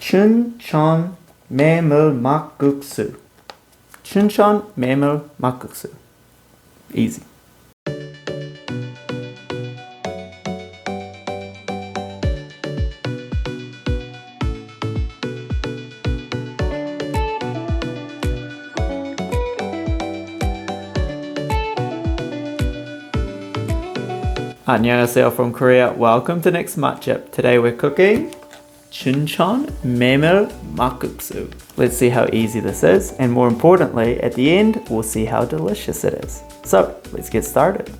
Chuncheon Memil Makguksu. Chuncheon Memil Makguksu. Easy. 안녕하세요 from Korea. Welcome to Next Matchup. Today we're cooking Chuncheon Memil Makguksu. Let's see how easy this is, and more importantly, at the end, we'll see how delicious it is. So, let's get started.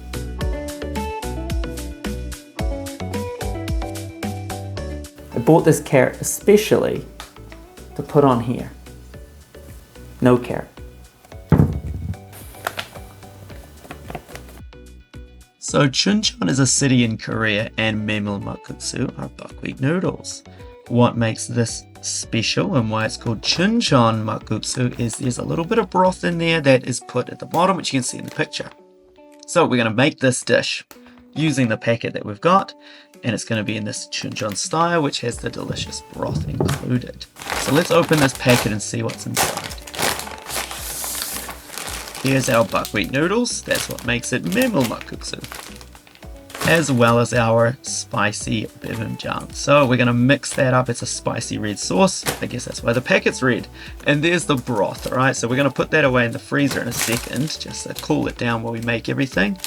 I bought this carrot especially to put on here. No carrot. So Chuncheon is a city in Korea, and Memil Makguksu are buckwheat noodles. What makes this special and why it's called Chuncheon Makguksu is there's a little bit of broth in there that is put at the bottom, which you can see in the picture. So we're going to make this dish using the packet that we've got, and it's going to be in this Chuncheon style, which has the delicious broth included. So let's open this packet and see what's inside. Here's our buckwheat noodles, that's what makes it Memil Makguksu, as well as our spicy bibimbap. So we're going to mix that up. It's a spicy red sauce, I guess that's why the packet's red. And there's the broth, alright, so we're going to put that away in the freezer in a second, just to cool it down while we make everything.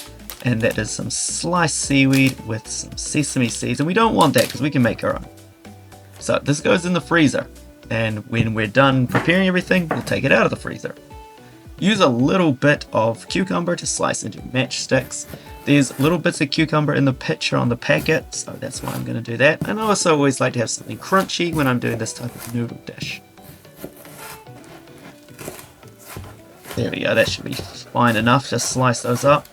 And that is some sliced seaweed with some sesame seeds, and we don't want that because we can make our own. So this goes in the freezer, and when we're done preparing everything, we'll take it out of the freezer. Use a little bit of cucumber to slice into matchsticks. There's little bits of cucumber in the picture on the packet, so that's why I'm going to do that. And I also always like to have something crunchy when I'm doing this type of noodle dish. There we go, that should be fine enough. Just slice those up.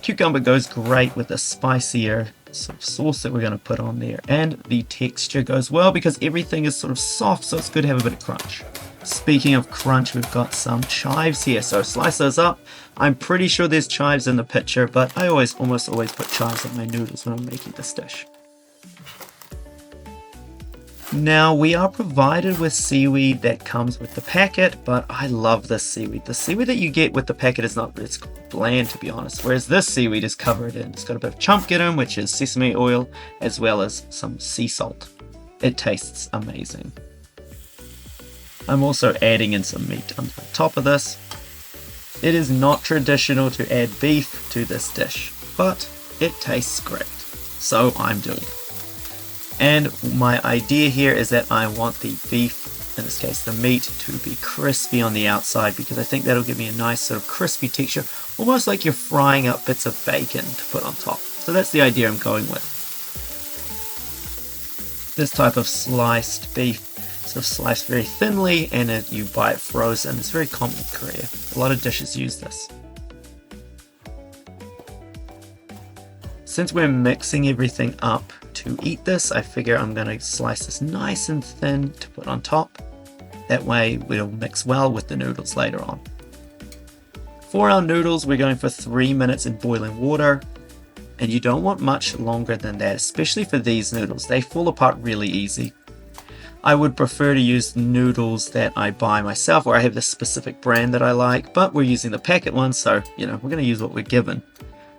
Cucumber goes great with the spicier sort of sauce that we're going to put on there. And the texture goes well because everything is sort of soft, so it's good to have a bit of crunch. Speaking of crunch, we've got some chives here, so slice those up. I'm pretty sure there's chives in the picture, but I almost always put chives on my noodles when I'm making this dish. Now, we are provided with seaweed that comes with the packet, but I love this seaweed. The seaweed that you get with the packet is not, it's bland to be honest, whereas this seaweed is covered in, it's got a bit of chump in, which is sesame oil, as well as some sea salt. It tastes amazing. I'm also adding in some meat on top of this. It is not traditional to add beef to this dish, but it tastes great, so I'm doing it. And my idea here is that I want the beef, in this case the meat, to be crispy on the outside because I think that'll give me a nice sort of crispy texture, almost like you're frying up bits of bacon to put on top. So that's the idea I'm going with. This type of sliced beef, sort of sliced very thinly, and you buy it frozen. It's very common in Korea. A lot of dishes use this. Since we're mixing everything up to eat this, I figure I'm going to slice this nice and thin to put on top. That way it'll mix well with the noodles later on. For our noodles, we're going for 3 minutes in boiling water. And you don't want much longer than that, especially for these noodles. They fall apart really easy. I would prefer to use noodles that I buy myself, or I have this specific brand that I like, but we're using the packet ones, so, you know, we're going to use what we're given.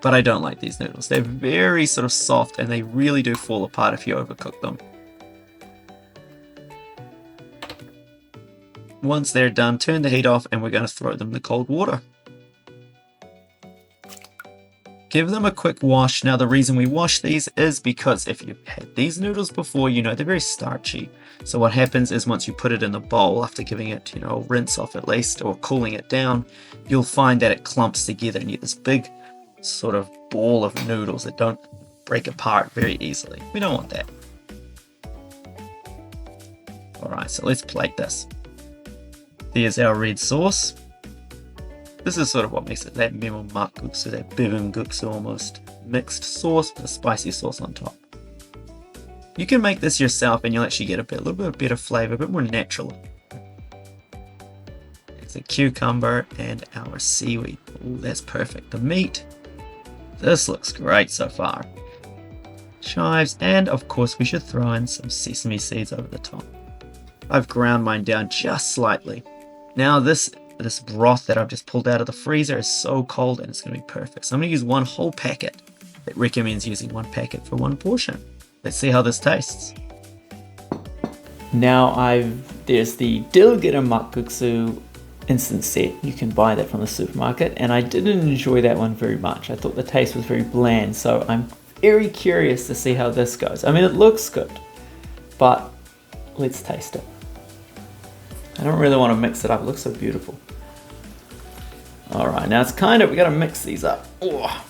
But I don't like these noodles. They're very sort of soft, and they really do fall apart if you overcook them. Once they're done, turn the heat off, and we're going to throw them in the cold water. Give them a quick wash. Now, the reason we wash these is because if you've had these noodles before, you know they're very starchy. So what happens is once you put it in the bowl, after giving it, you know, a rinse off at least, or cooling it down, you'll find that it clumps together and you get this big sort of ball of noodles that don't break apart very easily. We don't want that. Alright, so let's plate this. There's our red sauce. This is sort of what makes it that Memil Makguksu, that bibimbap almost mixed sauce with a spicy sauce on top. You can make this yourself and you'll actually get a little bit better flavor, a bit more natural. It's a cucumber and our seaweed. Ooh, that's perfect. The meat. This looks great so far. Chives, and of course we should throw in some sesame seeds over the top. I've ground mine down just slightly. Now this broth that I've just pulled out of the freezer is so cold and it's going to be perfect. So I'm going to use one whole packet. It recommends using one packet for one portion. Let's see how this tastes. Now there's the Dilgita Makguksu instant set. You can buy that from the supermarket, and I didn't enjoy that one very much. I thought the taste was very bland, so I'm very curious to see how this goes. I mean, it looks good, but let's taste it. I don't really want to mix it up. It looks so beautiful. All right, now it's we gotta mix these up. Oh,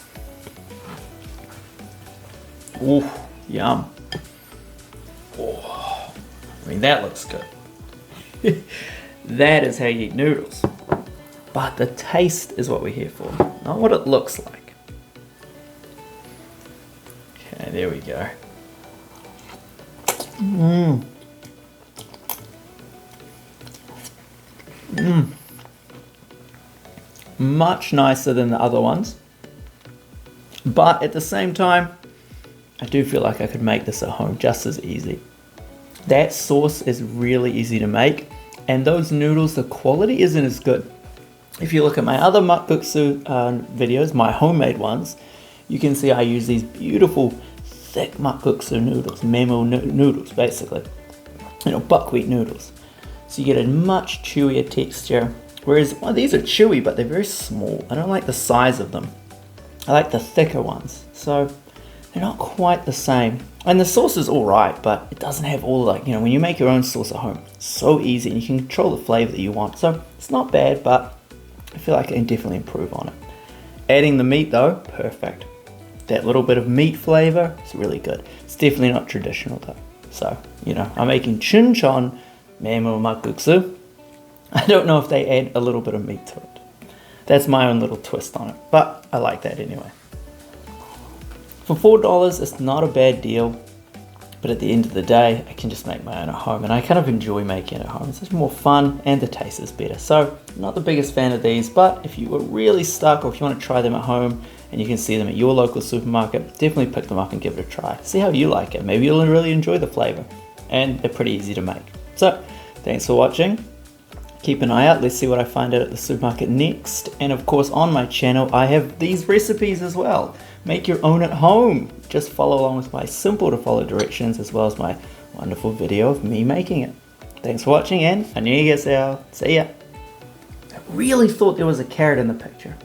yum. Oh, I mean, that looks good. That is how you eat noodles. But the taste is what we're here for, not what it looks like. Okay, there we go. Much nicer than the other ones. But at the same time, I do feel like I could make this at home just as easy. That sauce is really easy to make, and those noodles, the quality isn't as good. If you look at my other makguksu videos, my homemade ones, you can see I use these beautiful thick makguksu noodles, memil noodles basically, buckwheat noodles. So you get a much chewier texture, whereas these are chewy but they're very small. I don't like the size of them. I like the thicker ones, so they're not quite the same. And the sauce is alright, but it doesn't have all when you make your own sauce at home, it's so easy and you can control the flavor that you want. So it's not bad, but I feel like I can definitely improve on it. Adding the meat though, perfect. That little bit of meat flavor is really good. It's definitely not traditional though. So, I'm making Chuncheon Memil Makguksu. I don't know if they add a little bit of meat to it. That's my own little twist on it, but I like that anyway. For $4, it's not a bad deal, but at the end of the day, I can just make my own at home, and I kind of enjoy making it at home. It's just more fun, and the taste is better. So, not the biggest fan of these, but if you were really stuck, or if you want to try them at home, and you can see them at your local supermarket, definitely pick them up and give it a try. See how you like it. Maybe you'll really enjoy the flavor, and they're pretty easy to make. So, thanks for watching. Keep an eye out. Let's see what I find out at the supermarket next. And of course, on my channel, I have these recipes as well. Make your own at home. Just follow along with my simple to follow directions, as well as my wonderful video of me making it. Thanks for watching, and 안녕히 계세요. See ya. I really thought there was a carrot in the picture.